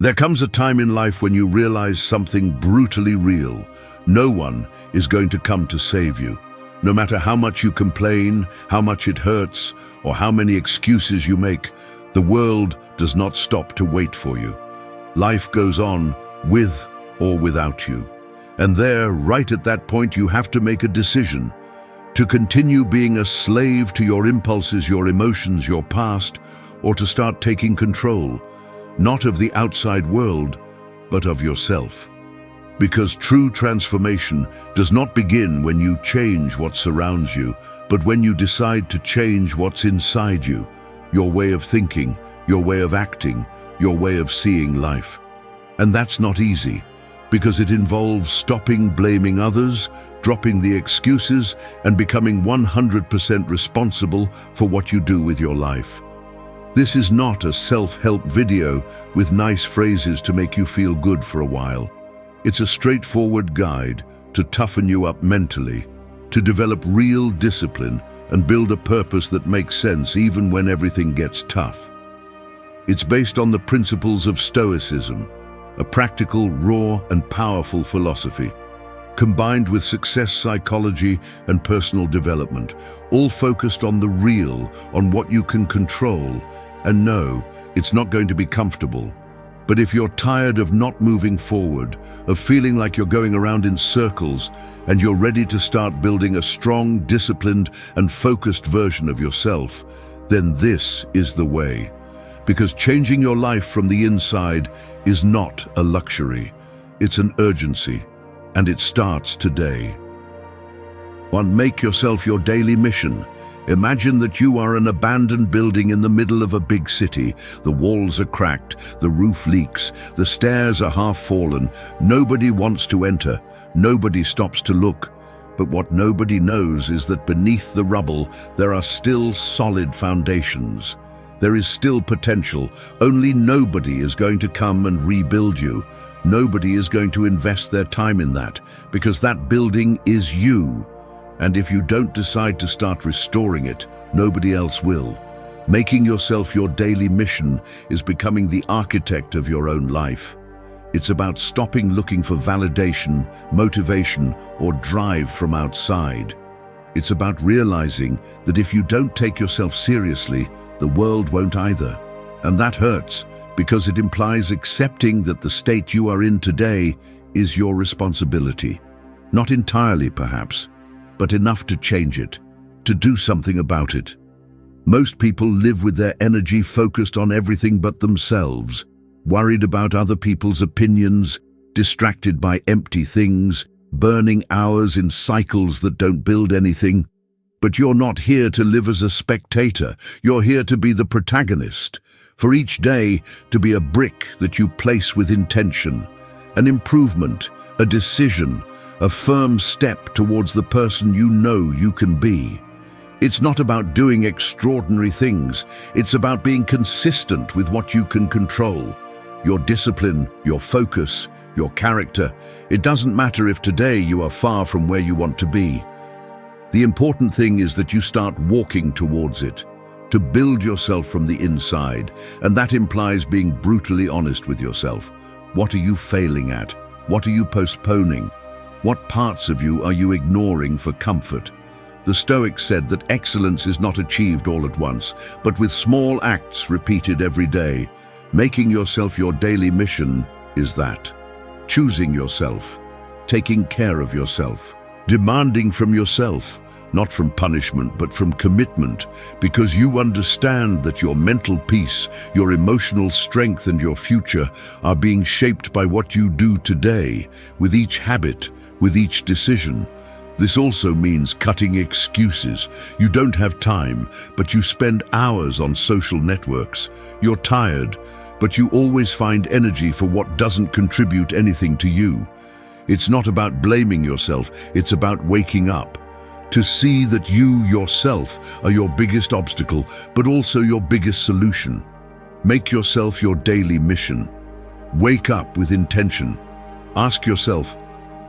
There comes a time in life when you realize something brutally real. No one is going to come to save you. No matter how much you complain, how much it hurts, or how many excuses you make, the world does not stop to wait for you. Life goes on with or without you. And there, right at that point, you have to make a decision. To continue being a slave to your impulses, your emotions, your past, or to start taking control, not of the outside world, but of yourself. Because true transformation does not begin when you change what surrounds you, but when you decide to change what's inside you, your way of thinking, your way of acting, your way of seeing life. And that's not easy, because it involves stopping blaming others, dropping the excuses, and becoming 100% responsible for what you do with your life. This is not a self-help video with nice phrases to make you feel good for a while. It's a straightforward guide to toughen you up mentally, to develop real discipline and build a purpose that makes sense even when everything gets tough. It's based on the principles of Stoicism, a practical, raw, and powerful philosophy, combined with success psychology and personal development, all focused on the real, on what you can control. And no, it's not going to be comfortable. But if you're tired of not moving forward, of feeling like you're going around in circles, and you're ready to start building a strong, disciplined, and focused version of yourself, then this is the way. Because changing your life from the inside is not a luxury, it's an urgency, and it starts today. 1. Make yourself your daily mission. Imagine that you are an abandoned building in the middle of a big city. The walls are cracked, the roof leaks, the stairs are half fallen. Nobody wants to enter, nobody stops to look. But what nobody knows is that beneath the rubble, there are still solid foundations. There is still potential, only nobody is going to come and rebuild you. Nobody is going to invest their time in that, because that building is you. And if you don't decide to start restoring it, nobody else will. Making yourself your daily mission is becoming the architect of your own life. It's about stopping looking for validation, motivation, or drive from outside. It's about realizing that if you don't take yourself seriously, the world won't either. And that hurts, because it implies accepting that the state you are in today is your responsibility. Not entirely, perhaps, but enough to change it, to do something about it. Most people live with their energy focused on everything but themselves, worried about other people's opinions, distracted by empty things, burning hours in cycles that don't build anything. But you're not here to live as a spectator, you're here to be the protagonist. For each day, to be a brick that you place with intention, an improvement, a decision, a firm step towards the person you know you can be. It's not about doing extraordinary things, it's about being consistent with what you can control. Your discipline, your focus, your character. It doesn't matter if today you are far from where you want to be. The important thing is that you start walking towards it, to build yourself from the inside, and that implies being brutally honest with yourself. What are you failing at? What are you postponing? What parts of you are you ignoring for comfort? The Stoics said that excellence is not achieved all at once, but with small acts repeated every day. Making yourself your daily mission is that. Choosing yourself, taking care of yourself, demanding from yourself, not from punishment, but from commitment, because you understand that your mental peace, your emotional strength, and your future are being shaped by what you do today, with each habit, with each decision. This also means cutting excuses. You don't have time, but you spend hours on social networks. You're tired, but you always find energy for what doesn't contribute anything to you. It's not about blaming yourself, it's about waking up. To see that you yourself are your biggest obstacle, but also your biggest solution. Make yourself your daily mission. Wake up with intention. Ask yourself,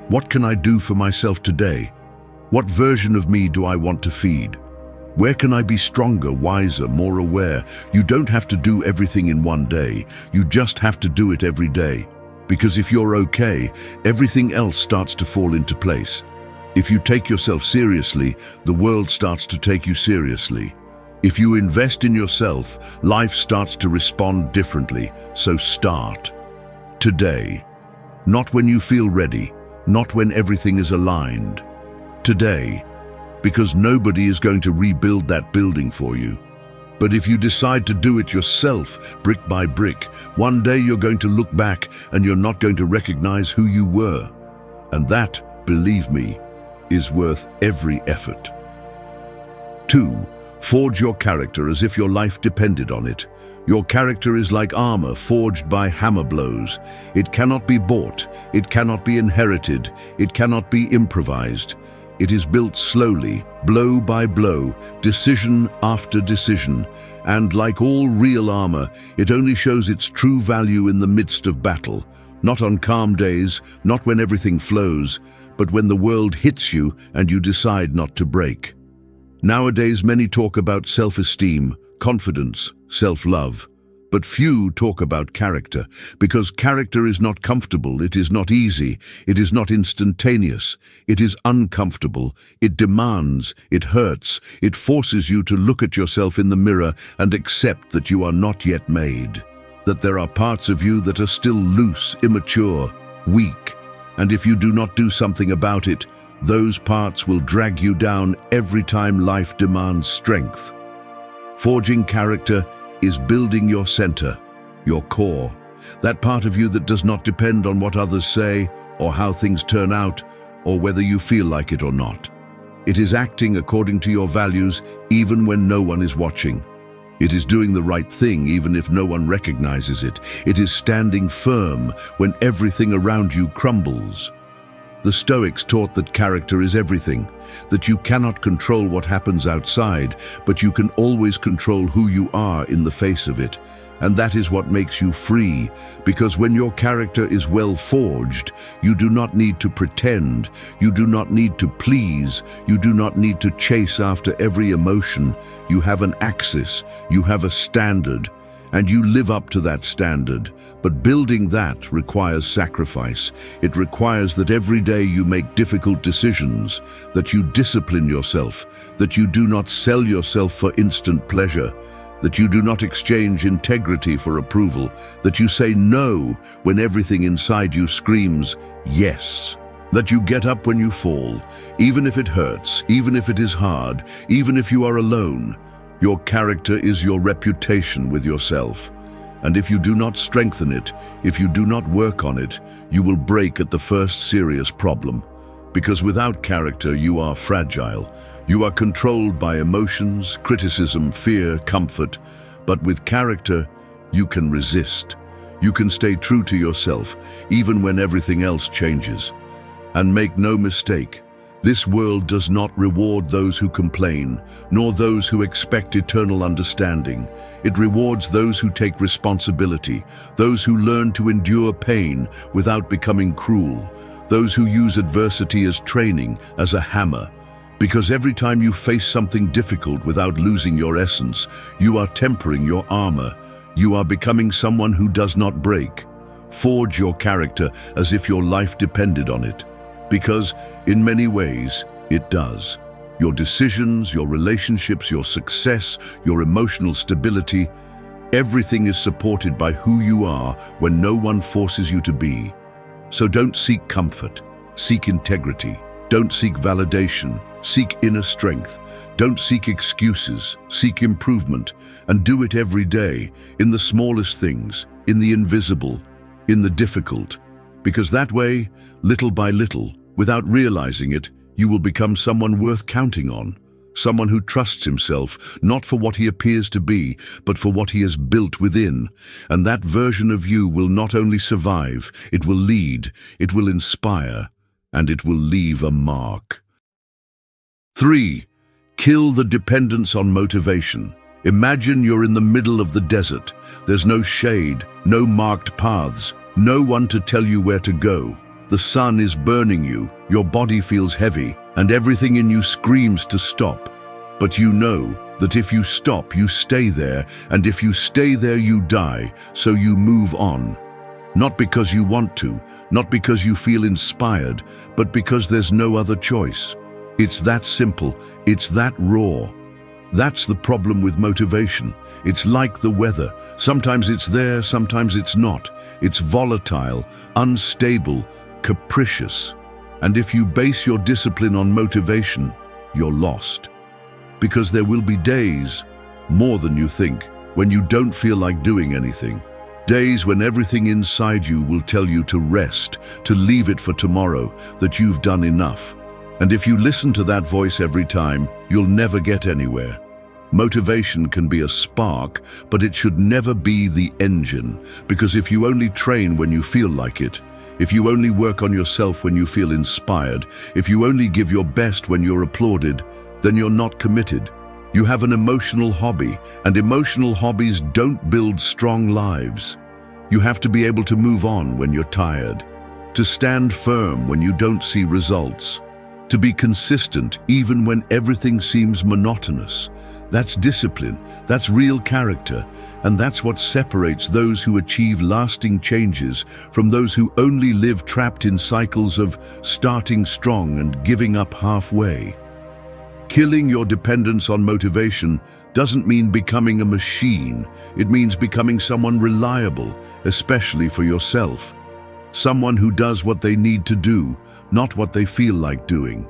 what can I do for myself today? What version of me do I want to feed? Where can I be stronger, wiser, more aware? You don't have to do everything in one day. You just have to do it every day. Because if you're okay, everything else starts to fall into place. If you take yourself seriously, the world starts to take you seriously. If you invest in yourself, life starts to respond differently. So start today. Not when you feel ready, not when everything is aligned. Today. Because nobody is going to rebuild that building for you. But if you decide to do it yourself, brick by brick, one day you're going to look back and you're not going to recognize who you were. And that, believe me, is worth every effort. 2. Forge your character as if your life depended on it. Your character is like armor forged by hammer blows. It cannot be bought, it cannot be inherited, it cannot be improvised. It is built slowly, blow by blow, decision after decision, and like all real armor, it only shows its true value in the midst of battle, not on calm days, not when everything flows, but when the world hits you and you decide not to break. Nowadays, many talk about self-esteem, confidence, self-love. But few talk about character, because character is not comfortable, it is not easy, it is not instantaneous, it is uncomfortable, it demands, it hurts, it forces you to look at yourself in the mirror and accept that you are not yet made, that there are parts of you that are still loose, immature, weak, and if you do not do something about it, those parts will drag you down every time life demands strength. Forging character is building your center, your core, that part of you that does not depend on what others say or how things turn out or whether you feel like it or not. It is acting according to your values even when no one is watching. It is doing the right thing even if no one recognizes it. It is standing firm when everything around you crumbles. The Stoics taught that character is everything, that you cannot control what happens outside, but you can always control who you are in the face of it. And that is what makes you free, because when your character is well forged, you do not need to pretend, you do not need to please, you do not need to chase after every emotion. You have an axis, you have a standard, and you live up to that standard. But building that requires sacrifice. It requires that every day you make difficult decisions, that you discipline yourself, that you do not sell yourself for instant pleasure, that you do not exchange integrity for approval, that you say no when everything inside you screams yes, that you get up when you fall, even if it hurts, even if it is hard, even if you are alone. Your character is your reputation with yourself. And if you do not strengthen it, if you do not work on it, you will break at the first serious problem. Because without character, you are fragile. You are controlled by emotions, criticism, fear, comfort. But with character, you can resist. You can stay true to yourself, even when everything else changes. And make no mistake, this world does not reward those who complain, nor those who expect eternal understanding. It rewards those who take responsibility, those who learn to endure pain without becoming cruel, those who use adversity as training, as a hammer. Because every time you face something difficult without losing your essence, you are tempering your armor. You are becoming someone who does not break. Forge your character as if your life depended on it. Because, in many ways, it does. Your decisions, your relationships, your success, your emotional stability, everything is supported by who you are when no one forces you to be. So don't seek comfort, seek integrity. Don't seek validation, seek inner strength. Don't seek excuses, seek improvement. And do it every day, in the smallest things, in the invisible, in the difficult. Because that way, little by little, without realizing it, you will become someone worth counting on. Someone who trusts himself, not for what he appears to be, but for what he has built within. And that version of you will not only survive, it will lead, it will inspire, and it will leave a mark. 3. Kill the dependence on motivation. Imagine you're in the middle of the desert. There's no shade, no marked paths, no one to tell you where to go. The sun is burning you, your body feels heavy, and everything in you screams to stop. But you know that if you stop, you stay there, and if you stay there, you die, so you move on. Not because you want to, not because you feel inspired, but because there's no other choice. It's that simple, it's that raw. That's the problem with motivation. It's like the weather. Sometimes it's there, sometimes it's not. It's volatile, unstable, capricious. And if you base your discipline on motivation, you're lost. Because there will be days, more than you think, when you don't feel like doing anything. Days when everything inside you will tell you to rest, to leave it for tomorrow, that you've done enough. And if you listen to that voice every time, you'll never get anywhere. Motivation can be a spark, but it should never be the engine, because if you only train when you feel like it, if you only work on yourself when you feel inspired, if you only give your best when you're applauded, then you're not committed. You have an emotional hobby, and emotional hobbies don't build strong lives. You have to be able to move on when you're tired, to stand firm when you don't see results, to be consistent even when everything seems monotonous. That's discipline, that's real character, and that's what separates those who achieve lasting changes from those who only live trapped in cycles of starting strong and giving up halfway. Killing your dependence on motivation doesn't mean becoming a machine. It means becoming someone reliable, especially for yourself. Someone who does what they need to do, not what they feel like doing.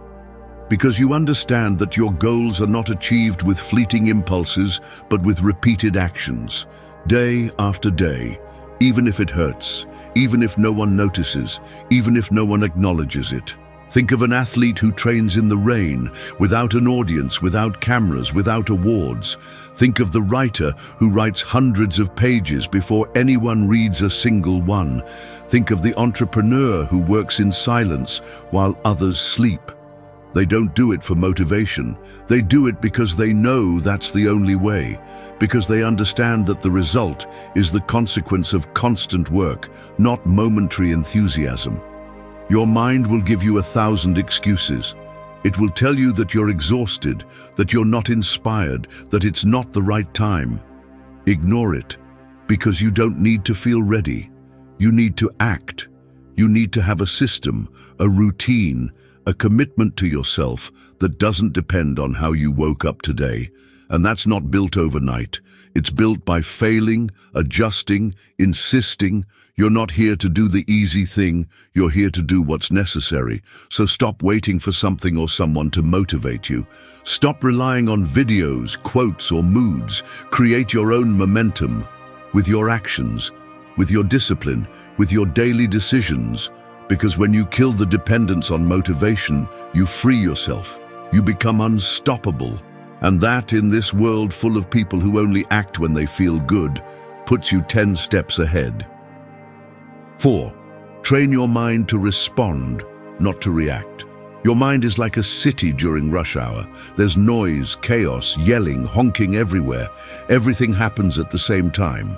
Because you understand that your goals are not achieved with fleeting impulses, but with repeated actions, day after day, even if it hurts, even if no one notices, even if no one acknowledges it. Think of an athlete who trains in the rain, without an audience, without cameras, without awards. Think of the writer who writes hundreds of pages before anyone reads a single one. Think of the entrepreneur who works in silence while others sleep. They don't do it for motivation. They do it because they know that's the only way, because they understand that the result is the consequence of constant work, not momentary enthusiasm. Your mind will give you 1,000 excuses. It will tell you that you're exhausted, that you're not inspired, that it's not the right time. Ignore it, because you don't need to feel ready. You need to act. You need to have a system, a routine, a commitment to yourself that doesn't depend on how you woke up today. And that's not built overnight. It's built by failing, adjusting, insisting. You're not here to do the easy thing. You're here to do what's necessary. So stop waiting for something or someone to motivate you. Stop relying on videos, quotes, or moods. Create your own momentum with your actions, with your discipline, with your daily decisions. Because when you kill the dependence on motivation, you free yourself. You become unstoppable. And that, in this world full of people who only act when they feel good, puts you 10 steps ahead. 4. Train your mind to respond, not to react. Your mind is like a city during rush hour. There's noise, chaos, yelling, honking everywhere. Everything happens at the same time.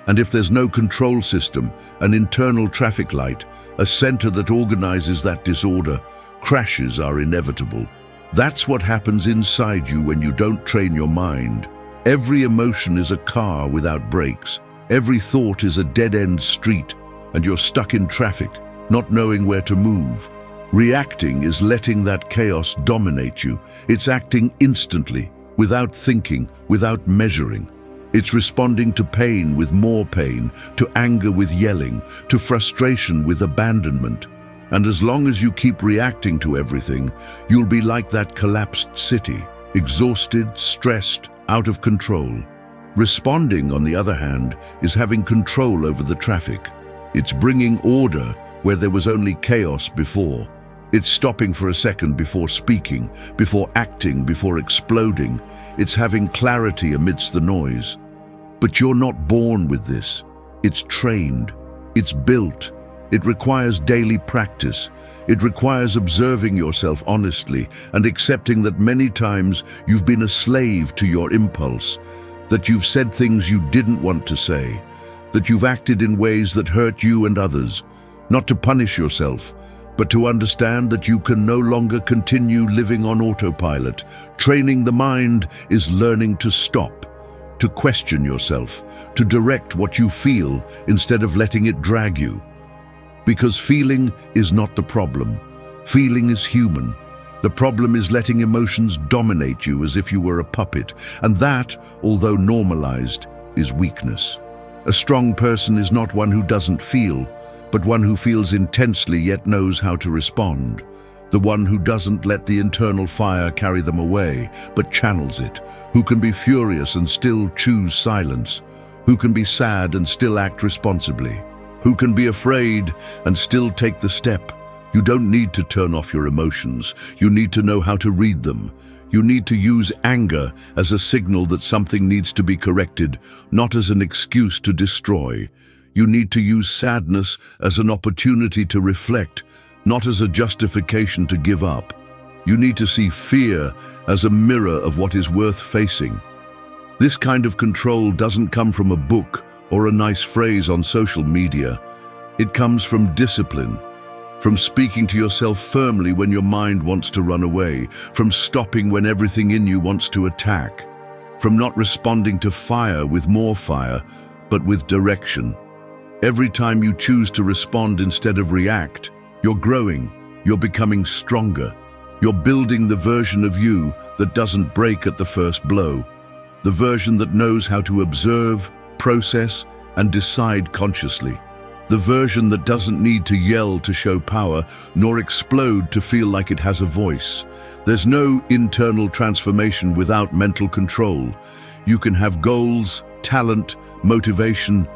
And if there's no control system, an internal traffic light, a center that organizes that disorder, crashes are inevitable. That's what happens inside you when you don't train your mind. Every emotion is a car without brakes. Every thought is a dead-end street, and you're stuck in traffic, not knowing where to move. Reacting is letting that chaos dominate you. It's acting instantly, without thinking, without measuring. It's responding to pain with more pain, to anger with yelling, to frustration with abandonment. And as long as you keep reacting to everything, you'll be like that collapsed city, exhausted, stressed, out of control. Responding, on the other hand, is having control over the traffic. It's bringing order where there was only chaos before. It's stopping for a second before speaking, before acting, before exploding. It's having clarity amidst the noise. But you're not born with this. It's trained. It's built. It requires daily practice. It requires observing yourself honestly and accepting that many times you've been a slave to your impulse, that you've said things you didn't want to say, that you've acted in ways that hurt you and others, not to punish yourself, but to understand that you can no longer continue living on autopilot. Training the mind is learning to stop, to question yourself, to direct what you feel instead of letting it drag you. Because feeling is not the problem. Feeling is human. The problem is letting emotions dominate you as if you were a puppet, and that, although normalized, is weakness. A strong person is not one who doesn't feel, but one who feels intensely yet knows how to respond. The one who doesn't let the internal fire carry them away, but channels it. Who can be furious and still choose silence. Who can be sad and still act responsibly. Who can be afraid and still take the step. You don't need to turn off your emotions. You need to know how to read them. You need to use anger as a signal that something needs to be corrected, not as an excuse to destroy. You need to use sadness as an opportunity to reflect, not as a justification to give up. You need to see fear as a mirror of what is worth facing. This kind of control doesn't come from a book or a nice phrase on social media. It comes from discipline, from speaking to yourself firmly when your mind wants to run away, from stopping when everything in you wants to attack, from not responding to fire with more fire, but with direction. Every time you choose to respond instead of react, you're growing, you're becoming stronger. You're building the version of you that doesn't break at the first blow, the version that knows how to observe, process, and decide consciously. The version that doesn't need to yell to show power, nor explode to feel like it has a voice. There's no internal transformation without mental control. You can have goals, talent, motivation,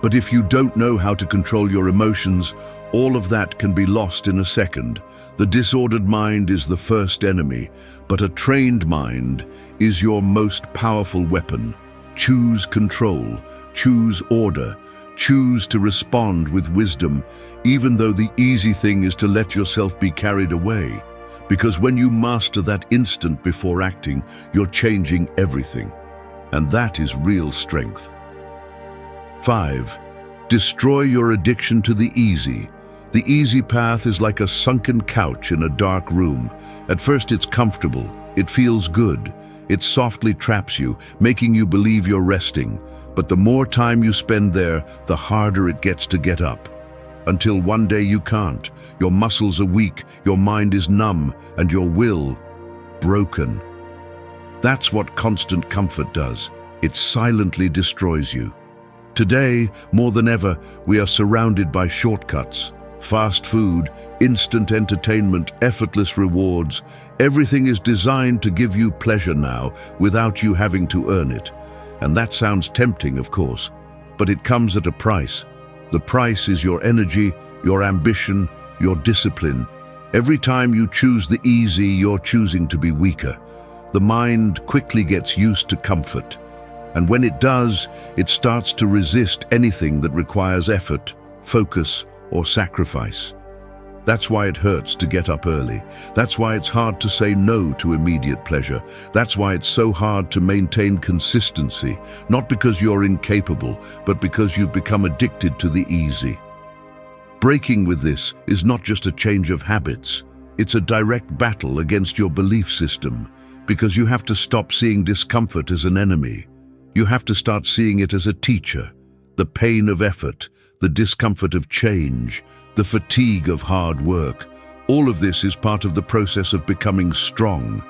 but if you don't know how to control your emotions, all of that can be lost in a second. The disordered mind is the first enemy, but a trained mind is your most powerful weapon. Choose control, choose order, choose to respond with wisdom, even though the easy thing is to let yourself be carried away. Because when you master that instant before acting, you're changing everything. And that is real strength. 5. Destroy your addiction to the easy. The easy path is like a sunken couch in a dark room. At first it's comfortable, it feels good, it softly traps you, making you believe you're resting. But the more time you spend there, the harder it gets to get up. Until one day you can't. Your muscles are weak, your mind is numb, and your will broken. That's what constant comfort does. It silently destroys you. Today, more than ever, we are surrounded by shortcuts. Fast food, instant entertainment, effortless rewards. Everything is designed to give you pleasure now, without you having to earn it. And that sounds tempting, of course, but it comes at a price. The price is your energy, your ambition, your discipline. Every time you choose the easy, you're choosing to be weaker. The mind quickly gets used to comfort. And when it does, it starts to resist anything that requires effort, focus, or sacrifice. That's why it hurts to get up early. That's why it's hard to say no to immediate pleasure. That's why it's so hard to maintain consistency, not because you're incapable, but because you've become addicted to the easy. Breaking with this is not just a change of habits. It's a direct battle against your belief system, because you have to stop seeing discomfort as an enemy. You have to start seeing it as a teacher. The pain of effort, the discomfort of change, the fatigue of hard work. All of this is part of the process of becoming strong.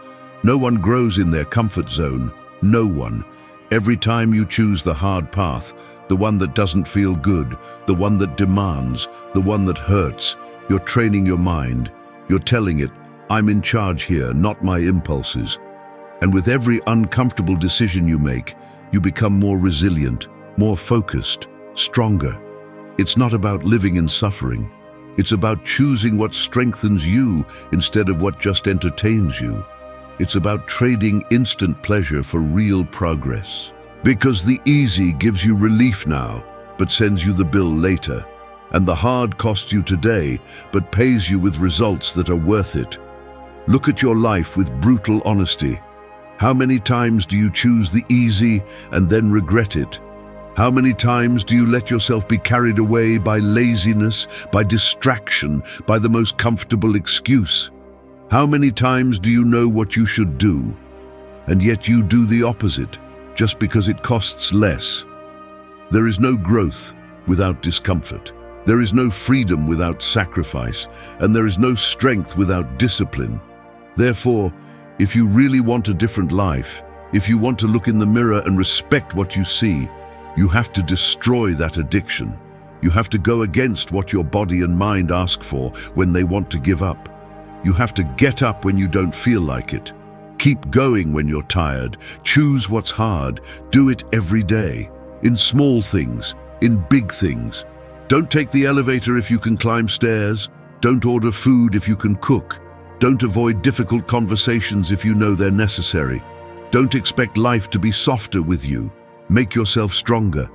No one grows in their comfort zone. No one. Every time you choose the hard path, the one that doesn't feel good, the one that demands, the one that hurts, you're training your mind. You're telling it, I'm in charge here, not my impulses. And with every uncomfortable decision you make, you become more resilient, more focused, stronger. It's not about living in suffering. It's about choosing what strengthens you instead of what just entertains you. It's about trading instant pleasure for real progress. Because the easy gives you relief now, but sends you the bill later. And the hard costs you today, but pays you with results that are worth it. Look at your life with brutal honesty. How many times do you choose the easy and then regret it? How many times do you let yourself be carried away by laziness, by distraction, by the most comfortable excuse? How many times do you know what you should do, and yet you do the opposite, just because it costs less? There is no growth without discomfort. There is no freedom without sacrifice, and there is no strength without discipline. Therefore, if you really want a different life, if you want to look in the mirror and respect what you see, you have to destroy that addiction. You have to go against what your body and mind ask for when they want to give up. You have to get up when you don't feel like it. Keep going when you're tired. Choose what's hard. Do it every day. In small things, in big things. Don't take the elevator if you can climb stairs. Don't order food if you can cook. Don't avoid difficult conversations if you know they're necessary. Don't expect life to be softer with you. Make yourself stronger.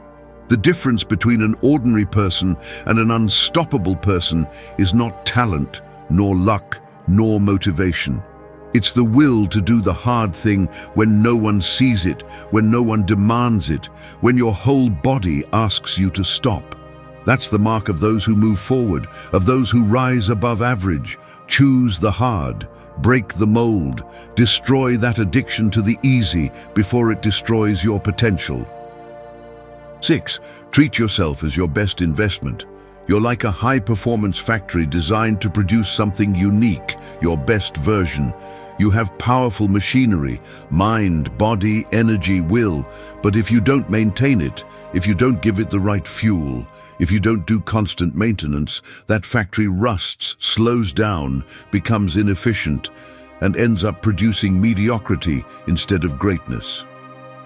The difference between an ordinary person and an unstoppable person is not talent, nor luck, nor motivation. It's the will to do the hard thing when no one sees it, when no one demands it, when your whole body asks you to stop. That's the mark of those who move forward, of those who rise above average. Choose the hard, break the mold, destroy that addiction to the easy before it destroys your potential. 6. Treat yourself as your best investment. You're like a high-performance factory designed to produce something unique, your best version. You have powerful machinery, mind, body, energy, will, but if you don't maintain it, if you don't give it the right fuel, if you don't do constant maintenance, that factory rusts, slows down, becomes inefficient, and ends up producing mediocrity instead of greatness.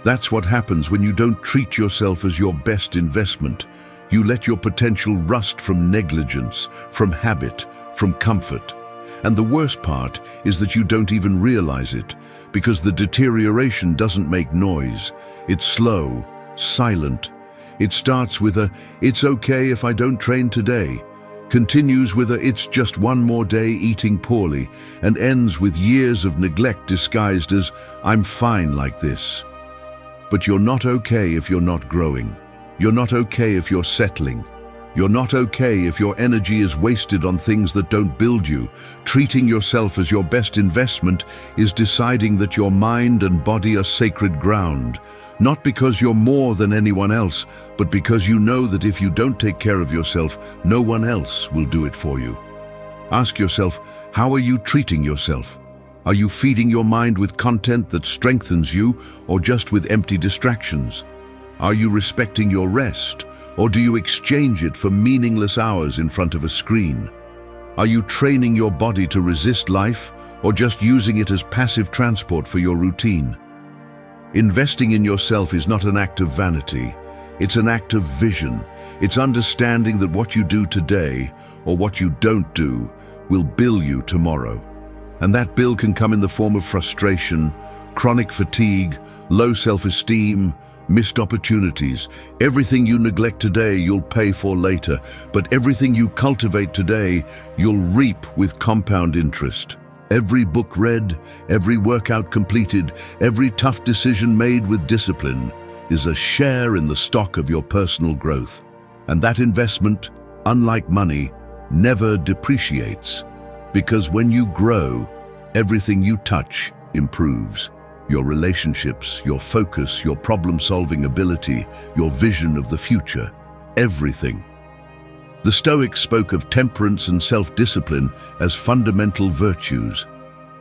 That's what happens when you don't treat yourself as your best investment. You let your potential rust from negligence, from habit, from comfort. And the worst part is that you don't even realize it, because the deterioration doesn't make noise. It's slow, silent. It starts with a, "It's okay if I don't train today," continues with a, "It's just one more day eating poorly," and ends with years of neglect disguised as, "I'm fine like this." But you're not okay if you're not growing. You're not okay if you're settling. You're not okay if your energy is wasted on things that don't build you. Treating yourself as your best investment is deciding that your mind and body are sacred ground, not because you're more than anyone else, but because you know that if you don't take care of yourself, no one else will do it for you. Ask yourself, how are you treating yourself? Are you feeding your mind with content that strengthens you, or just with empty distractions? Are you respecting your rest, or do you exchange it for meaningless hours in front of a screen? Are you training your body to resist life, or just using it as passive transport for your routine? Investing in yourself is not an act of vanity. It's an act of vision. It's understanding that what you do today, or what you don't do, will bill you tomorrow. And that bill can come in the form of frustration, chronic fatigue, low self-esteem, missed opportunities. Everything you neglect today, you'll pay for later, but everything you cultivate today, you'll reap with compound interest. Every book read, every workout completed, every tough decision made with discipline is a share in the stock of your personal growth. And that investment, unlike money, never depreciates. Because when you grow, everything you touch improves. Your relationships, your focus, your problem-solving ability, your vision of the future, everything. The Stoics spoke of temperance and self-discipline as fundamental virtues,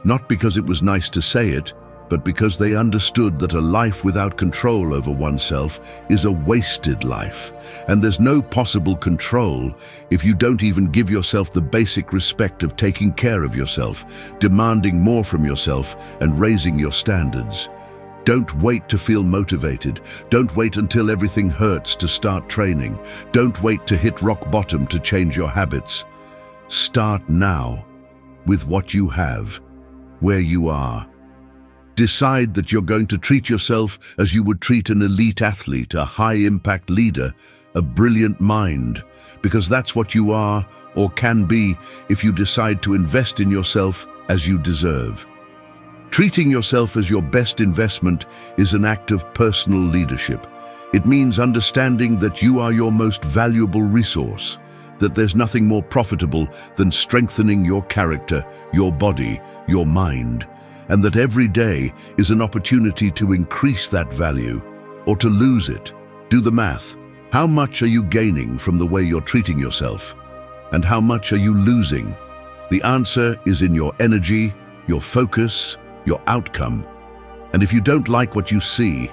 not because it was nice to say it, but because they understood that a life without control over oneself is a wasted life, and there's no possible control if you don't even give yourself the basic respect of taking care of yourself, demanding more from yourself, and raising your standards. Don't wait to feel motivated. Don't wait until everything hurts to start training. Don't wait to hit rock bottom to change your habits. Start now, with what you have, where you are. Decide that you're going to treat yourself as you would treat an elite athlete, a high-impact leader, a brilliant mind, because that's what you are or can be if you decide to invest in yourself as you deserve. Treating yourself as your best investment is an act of personal leadership. It means understanding that you are your most valuable resource, that there's nothing more profitable than strengthening your character, your body, your mind, and that every day is an opportunity to increase that value or to lose it. Do the math. How much are you gaining from the way you're treating yourself? And how much are you losing? The answer is in your energy, your focus, your outcome. And if you don't like what you see,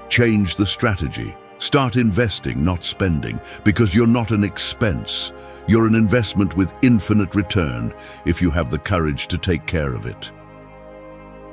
change the strategy. Start investing, not spending, because you're not an expense. You're an investment with infinite return if you have the courage to take care of it.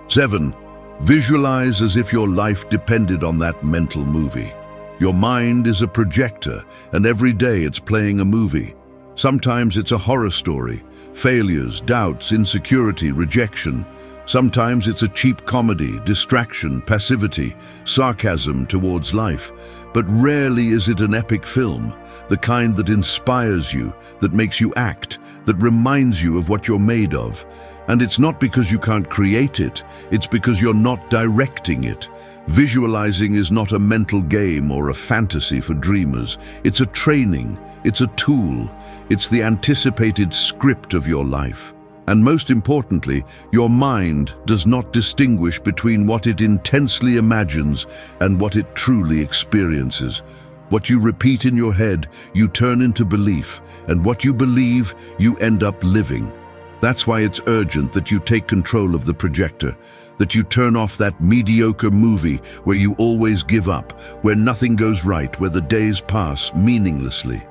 7. Visualize as if your life depended on that mental movie. Your mind is a projector, and every day it's playing a movie. Sometimes it's a horror story, failures, doubts, insecurity, rejection. Sometimes it's a cheap comedy, distraction, passivity, sarcasm towards life. But rarely is it an epic film, the kind that inspires you, that makes you act, that reminds you of what you're made of. And it's not because you can't create it, it's because you're not directing it. Visualizing is not a mental game or a fantasy for dreamers. It's a training, it's a tool, it's the anticipated script of your life. And most importantly, your mind does not distinguish between what it intensely imagines and what it truly experiences. What you repeat in your head, you turn into belief, and what you believe, you end up living. That's why it's urgent that you take control of the projector, that you turn off that mediocre movie where you always give up, where nothing goes right, where the days pass meaninglessly,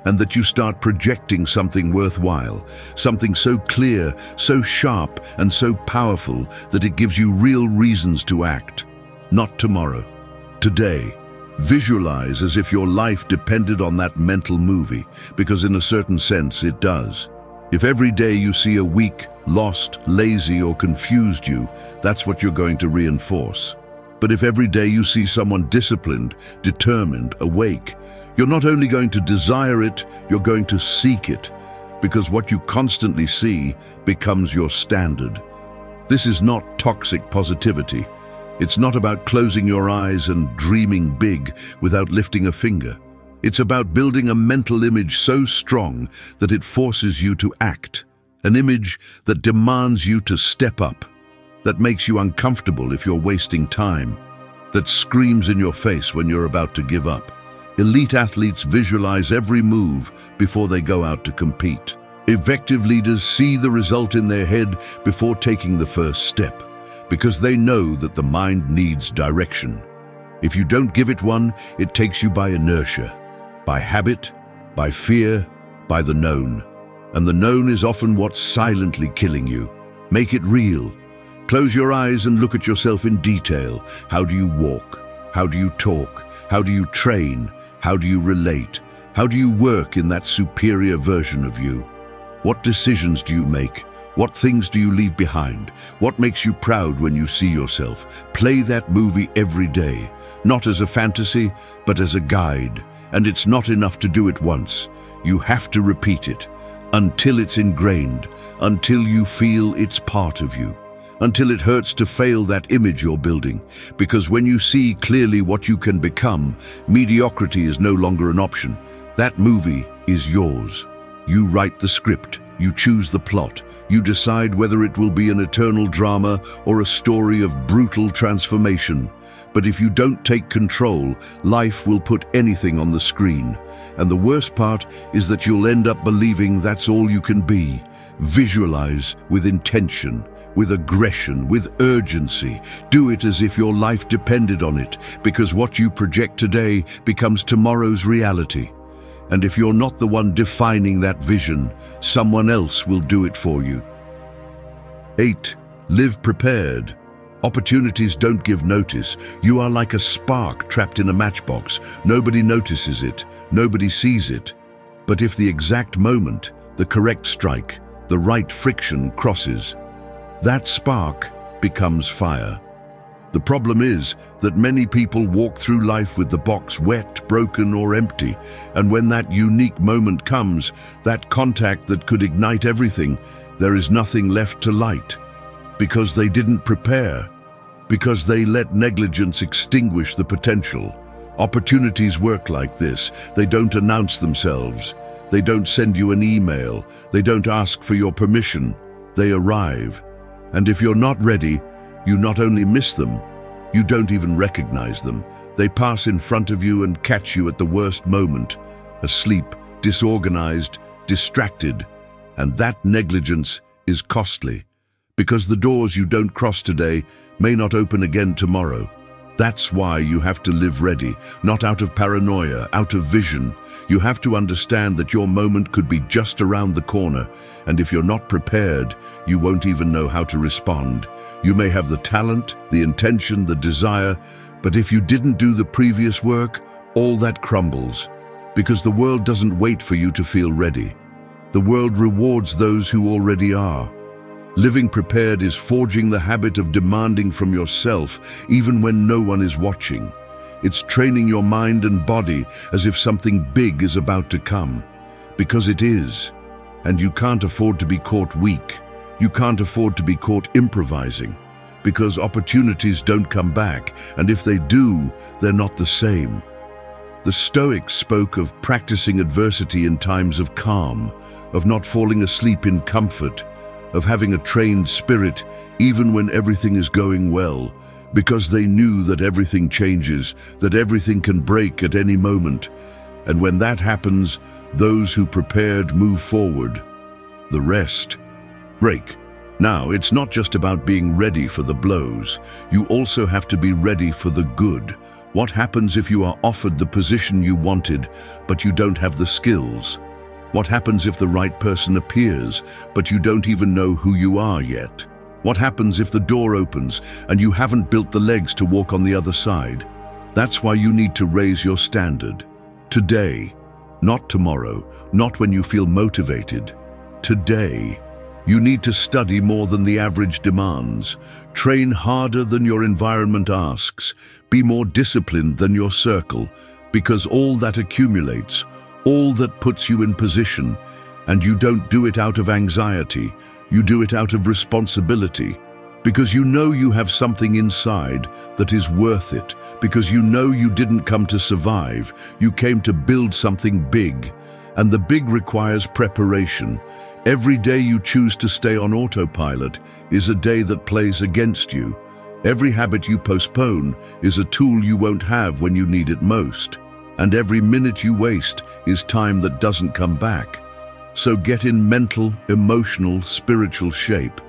and that you start projecting something worthwhile, something so clear, so sharp, and so powerful that it gives you real reasons to act. Not tomorrow, today. Visualize as if your life depended on that mental movie, because in a certain sense it does. If every day you see a weak, lost, lazy, or confused you, that's what you're going to reinforce. But if every day you see someone disciplined, determined, awake, you're not only going to desire it, you're going to seek it, because what you constantly see becomes your standard. This is not toxic positivity. It's not about closing your eyes and dreaming big without lifting a finger. It's about building a mental image so strong that it forces you to act, an image that demands you to step up, that makes you uncomfortable if you're wasting time, that screams in your face when you're about to give up. Elite athletes visualize every move before they go out to compete. Effective leaders see the result in their head before taking the first step, because they know that the mind needs direction. If you don't give it one, it takes you by inertia, by habit, by fear, by the known. And the known is often what's silently killing you. Make it real. Close your eyes and look at yourself in detail. How do you walk? How do you talk? How do you train? How do you relate? How do you work in that superior version of you? What decisions do you make? What things do you leave behind? What makes you proud when you see yourself? Play that movie every day, not as a fantasy, but as a guide. And it's not enough to do it once. You have to repeat it until it's ingrained, until you feel it's part of you, until it hurts to fail that image you're building. Because when you see clearly what you can become, mediocrity is no longer an option. That movie is yours. You write the script, you choose the plot, you decide whether it will be an eternal drama or a story of brutal transformation. But if you don't take control, life will put anything on the screen. And the worst part is that you'll end up believing that's all you can be. Visualize with intention, with aggression, with urgency. Do it as if your life depended on it, because what you project today becomes tomorrow's reality. And if you're not the one defining that vision, someone else will do it for you. 8. Live prepared. Opportunities don't give notice. You are like a spark trapped in a matchbox. Nobody notices it, nobody sees it. But if the exact moment, the correct strike, the right friction crosses, that spark becomes fire. The problem is that many people walk through life with the box wet, broken, or empty, and when that unique moment comes, that contact that could ignite everything, there is nothing left to light. Because they didn't prepare, because they let negligence extinguish the potential, Opportunities work like this. They don't announce themselves. They don't send you an email. They don't ask for your permission. They arrive. And if you're not ready, you not only miss them, you don't even recognize them. They pass in front of you and catch you at the worst moment, asleep, disorganized, distracted. And that negligence is costly, because the doors you don't cross today may not open again tomorrow. That's why you have to live ready, not out of paranoia, out of vision. You have to understand that your moment could be just around the corner, and if you're not prepared, you won't even know how to respond. You may have the talent, the intention, the desire, but if you didn't do the previous work, all that crumbles. Because the world doesn't wait for you to feel ready. The world rewards those who already are. Living prepared is forging the habit of demanding from yourself, even when no one is watching. It's training your mind and body as if something big is about to come. Because it is. And you can't afford to be caught weak. You can't afford to be caught improvising. Because opportunities don't come back, and if they do, they're not the same. The Stoics spoke of practicing adversity in times of calm, of not falling asleep in comfort, of having a trained spirit even when everything is going well, because they knew that everything changes, that everything can break at any moment. And when that happens, those who prepared move forward. The rest break. Now, it's not just about being ready for the blows. You also have to be ready for the good. What happens if you are offered the position you wanted, but you don't have the skills? What happens if the right person appears, but you don't even know who you are yet? What happens if the door opens and you haven't built the legs to walk on the other side? That's why you need to raise your standard. Today, not tomorrow, not when you feel motivated. Today, you need to study more than the average demands. Train harder than your environment asks. Be more disciplined than your circle, because all that accumulates, all that puts you in position, and you don't do it out of anxiety, you do it out of responsibility, because you know you have something inside that is worth it, because you know you didn't come to survive, you came to build something big, and the big requires preparation. Every day you choose to stay on autopilot is a day that plays against you. Every habit you postpone is a tool you won't have when you need it most. And every minute you waste is time that doesn't come back. So get in mental, emotional, spiritual shape.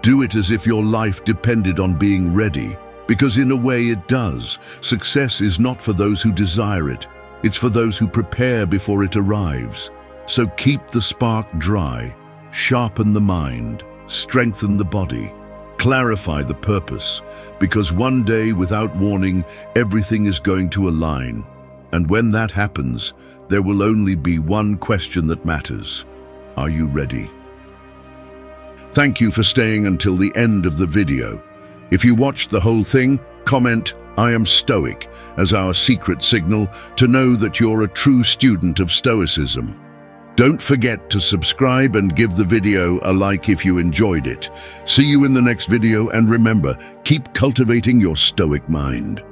Do it as if your life depended on being ready, because in a way it does. Success is not for those who desire it. It's for those who prepare before it arrives. So keep the spark dry, sharpen the mind, strengthen the body, clarify the purpose, because one day, without warning, everything is going to align. And when that happens, there will only be one question that matters. Are you ready? Thank you for staying until the end of the video. If you watched the whole thing, comment, "I am Stoic," as our secret signal to know that you're a true student of Stoicism. Don't forget to subscribe and give the video a like if you enjoyed it. See you in the next video, and remember, keep cultivating your Stoic mind.